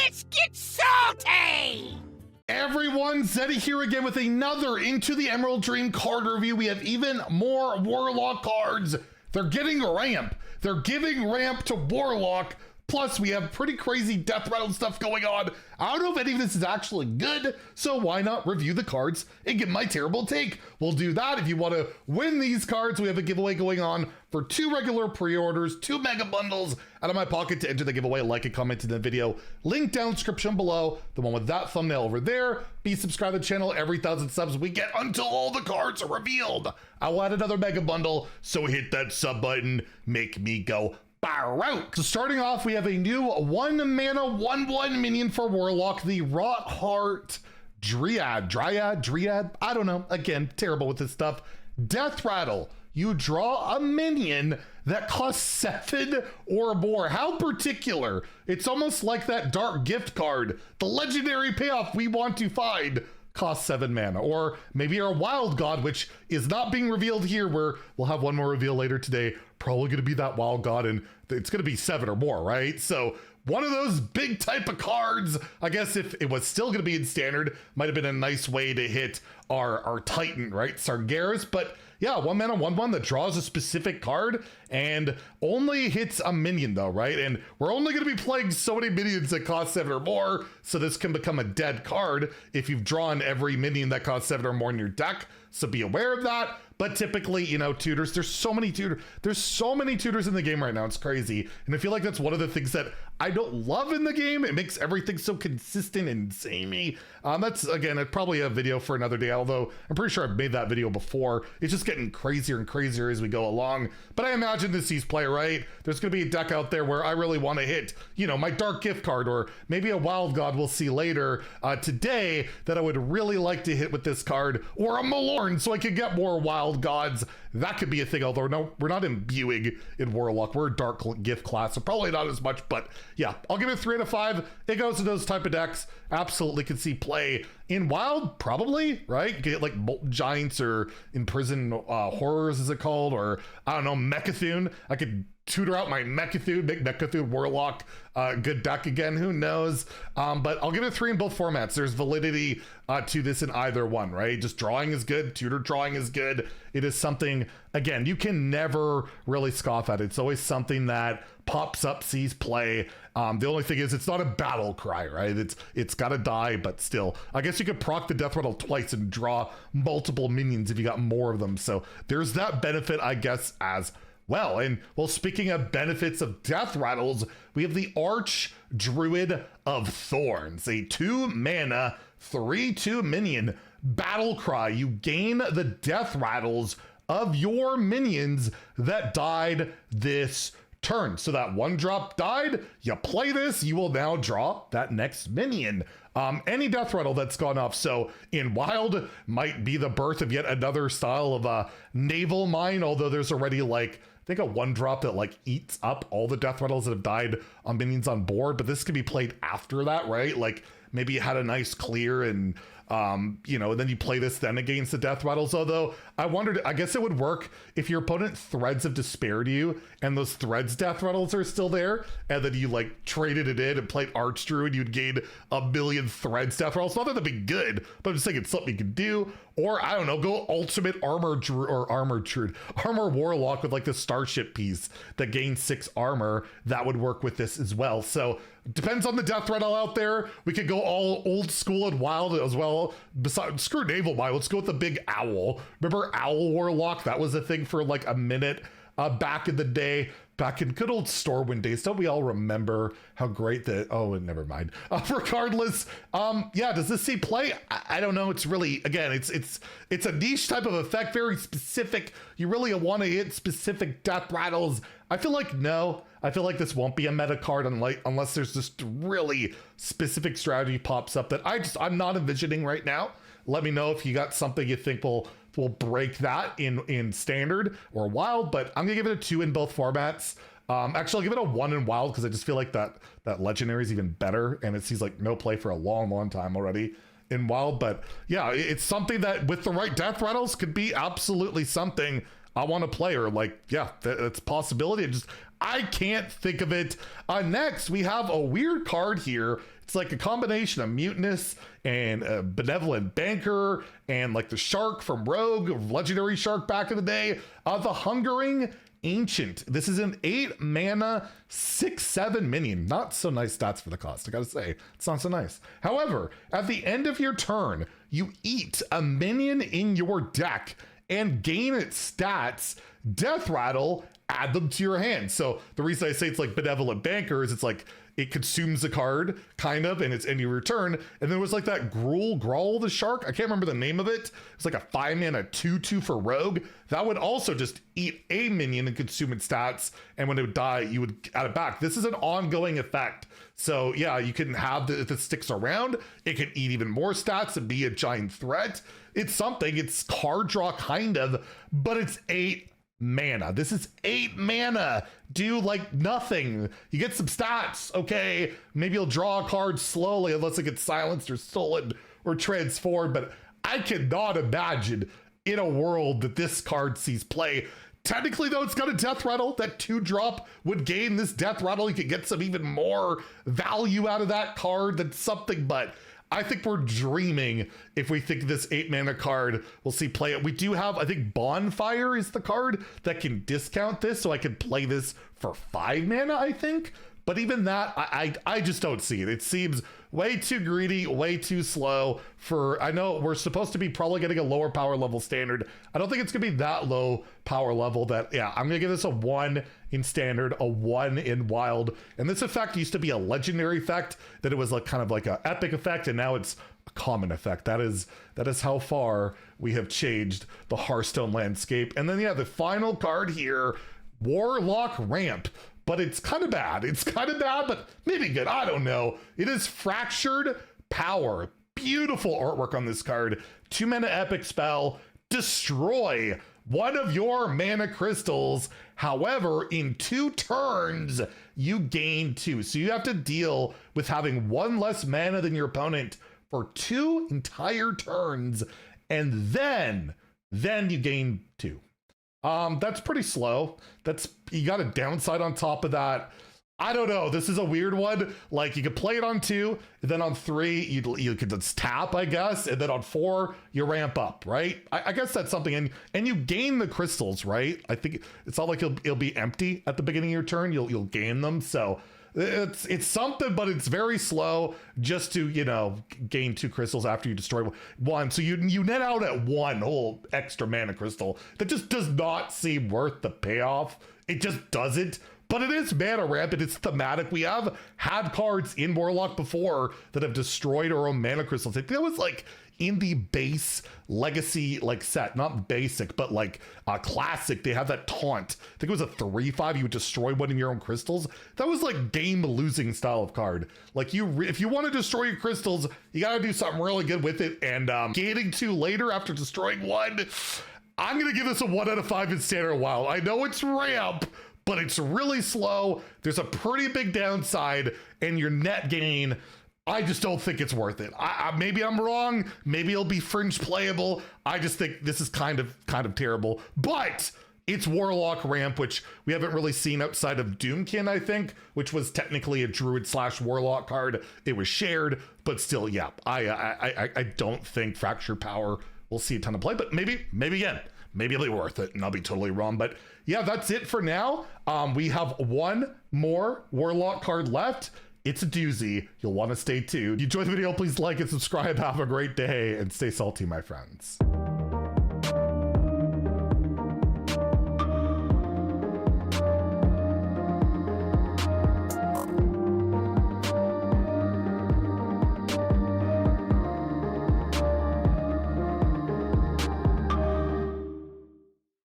Let's get salty! Everyone, Zeddy here again with another Into the Emerald Dream card review. We have even more Warlock cards. They're getting ramp. They're giving ramp to Warlock. Plus, we have pretty crazy Deathrattle stuff going on. I don't know if any of this is actually good, so why not review the cards and give my terrible take? We'll do that. If you want to win these cards, we have a giveaway going on for 2 regular pre-orders, 2 mega bundles out of my pocket. To enter the giveaway, like and comment in the video. Link down description below, the one with that thumbnail over there. Be subscribed to the channel. Every 1,000 subs we get until all the cards are revealed. I will add another mega bundle, so hit that sub button. Make me go out. So starting off, we have a new 1 mana 1/1 minion for Warlock, the Rot Heart Dryad. I don't know. Again, terrible with this stuff. Deathrattle. You draw a minion that costs 7 or more. How particular. It's almost like that dark gift card. The legendary payoff we want to find costs 7 mana. Or maybe our Wild God, which is not being revealed here, where we'll have one more reveal later today. Probably going to be that Wild God, and it's going to be 7 or more, right? So one of those big type of cards. I guess if it was still going to be in standard, might have been a nice way to hit our Titan, right? Sargeras. But yeah, 1 mana 1/1 that draws a specific card and only hits a minion though, right? And we're only going to be playing so many minions that cost 7 or more, so this can become a dead card if you've drawn every minion that costs 7 or more in your deck. So be aware of that. But typically, you know, tutors, there's so many tutors in the game right now. It's crazy. And I feel like that's one of the things that I don't love in the game. It makes everything so consistent and samey. That's, again, probably a video for another day, although I'm pretty sure I've made that video before. It's just getting crazier and crazier as we go along. But I imagine this sees play, right? There's going to be a deck out there where I really want to hit, you know, my Dark Gift card, or maybe a Wild God we'll see later today that I would really like to hit with this card, or a Malorn so I could get more Wild Gods. That could be a thing, although no, we're not imbuing in Warlock. We're a Dark Gift class, so probably not as much, but yeah, I'll give it 3 out of 5. It goes to those type of decks. Absolutely can see play in Wild, probably, right? Get like Molten Giants or Imprison Horrors, is it called? Or I don't know, Mecha'thun. I could tutor out my Mecha'thun, make Mecha'thun Warlock good deck again, who knows? But I'll give it 3 in both formats. There's validity to this in either one, right? Just drawing is good, tutor drawing is good. It is something, again, you can never really scoff at it. It's always something that pops up, sees play. The only thing is it's not a battle cry, right? It's gotta die, but still. I guess you could proc the Deathrattle twice and draw multiple minions if you got more of them. So there's that benefit, I guess, as well. And well, speaking of benefits of Deathrattles, we have the Arch Druid of Thorns, a 2 mana 3/2 minion battle cry. You gain the Deathrattles of your minions that died this turn. So that 1-drop died, you play this, you will now draw that next minion. Any Deathrattle that's gone off. So in Wild might be the birth of yet another style of a naval mine, although there's already like, I think a 1-drop that like eats up all the Deathrattles that have died on minions on board, but this could be played after that, right? Like maybe you had a nice clear and you know, and then you play this then against the Deathrattles. Although I wondered, I guess it would work if your opponent Threads of Despair to you and those Threads Deathrattles are still there, and then you like traded it in and played Arch Druid, you'd gain 1,000,000 Threads Deathrattles. Not that that'd be good, but I'm just saying it's something you can do. Or I don't know, go Ultimate Armor Warlock with like the Starship piece that gains 6 armor. That would work with this as well. So depends on the Deathrattle out there. We could go all old school and Wild as well. Besides, screw Naval Mine, let's go with the big Owl. Remember Owl Warlock? That was a thing for like a minute back in the day. Back in good old Stormwind days. Don't we all remember how great the, oh, never mind. Regardless, yeah, does this see play? I don't know. It's really, again, it's a niche type of effect, very specific. You really want to hit specific Deathrattles. I feel like no. I feel like this won't be a meta card unless there's just really specific strategy pops up that I'm not envisioning right now. Let me know if you got something you think will break that in standard or Wild, but I'm gonna give it a 2 in both formats. Actually, I'll give it a 1 in Wild because I just feel like that legendary is even better, and it seems like no play for a long time already in Wild. But yeah, it's something that with the right Deathrattles could be absolutely something I want to play, or like, yeah, it's a possibility. I can't think of it. Next, we have a weird card here. It's like a combination of Mutinous and a Benevolent Banker and like the Shark from Rogue, legendary Shark back in the day. The Hungering Ancient. This is an 8 mana, 6/7 minion. Not so nice stats for the cost, I gotta say. It's not so nice. However, at the end of your turn, you eat a minion in your deck and gain its stats. Deathrattle, add them to your hand. So the reason I say it's like Benevolent Banker is it's like it consumes the card, kind of, and it's in your return. And there was like that Growl the Shark. I can't remember the name of it. It's like a 5 mana 2/2 for Rogue. That would also just eat a minion and consume its stats. And when it would die, you would add it back. This is an ongoing effect. So yeah, you can have if it sticks around, it can eat even more stats and be a giant threat. It's something, it's card draw kind of, but it's 8 mana. This is 8 mana. Do like nothing. You get some stats, okay? Maybe you'll draw a card slowly unless it gets silenced or stolen or transformed, but I cannot imagine in a world that this card sees play. Technically though, it's got a Deathrattle. That 2-drop would gain this Deathrattle. You could get some even more value out of that card than something, but I think we're dreaming if we think this 8 mana card will see play. We do have, I think Bonfire is the card that can discount this, so I can play this for 5 mana, I think. But even that, I just don't see it. It seems way too greedy, way too slow for, I know we're supposed to be probably getting a lower power level standard. I don't think it's gonna be that low power level that, yeah, I'm gonna give this a 1 in standard, a 1 in wild. And this effect used to be a legendary effect, that it was like kind of like an epic effect, and now it's a common effect. That is how far we have changed the Hearthstone landscape. And then yeah, the final card here, Warlock Ramp. But it's kind of bad. It's kind of bad, but maybe good. I don't know. It is Fractured Power. Beautiful artwork on this card. 2 mana epic spell. Destroy one of your mana crystals. However, in 2 turns, you gain 2. So you have to deal with having 1 less mana than your opponent for 2 entire turns. And then you gain 2. That's pretty slow. You got a downside on top of that. I don't know. This is a weird one. Like you could play it on 2, and then on 3, you could just tap, I guess. And then on 4, you ramp up, right? I guess that's something. And you gain the crystals, right? I think it's not like it'll be empty at the beginning of your turn. You'll gain them. So it's something, but it's very slow just to, you know, gain 2 crystals after you destroy 1. So you net out at 1 whole extra mana crystal. That just does not seem worth the payoff. It just doesn't. But it is mana ramp and it's thematic. We have had cards in Warlock before that have destroyed our own mana crystals. I think that was like in the base legacy like set, not basic, but like classic. They have that taunt. I think it was a 3/5. You would destroy one of your own crystals. That was like game losing style of card. Like if you want to destroy your crystals, you got to do something really good with it. And gaining 2 later after destroying 1, I'm going to give this a 1 out of 5 in standard wild. I know it's ramp, but it's really slow. There's a pretty big downside, and your net gain, I just don't think it's worth it. Maybe I'm wrong. Maybe it'll be fringe playable. I just think this is kind of terrible. But it's Warlock Ramp, which we haven't really seen outside of Doomkin, I think, which was technically a Druid/Warlock card. It was shared, but still, yeah. I don't think Fracture Power will see a ton of play, but maybe again. Maybe it'll be worth it, and I'll be totally wrong. But yeah, that's it for now. We have 1 more Warlock card left. It's a doozy. You'll want to stay tuned. If you enjoyed the video, please like and subscribe. Have a great day, and stay salty, my friends.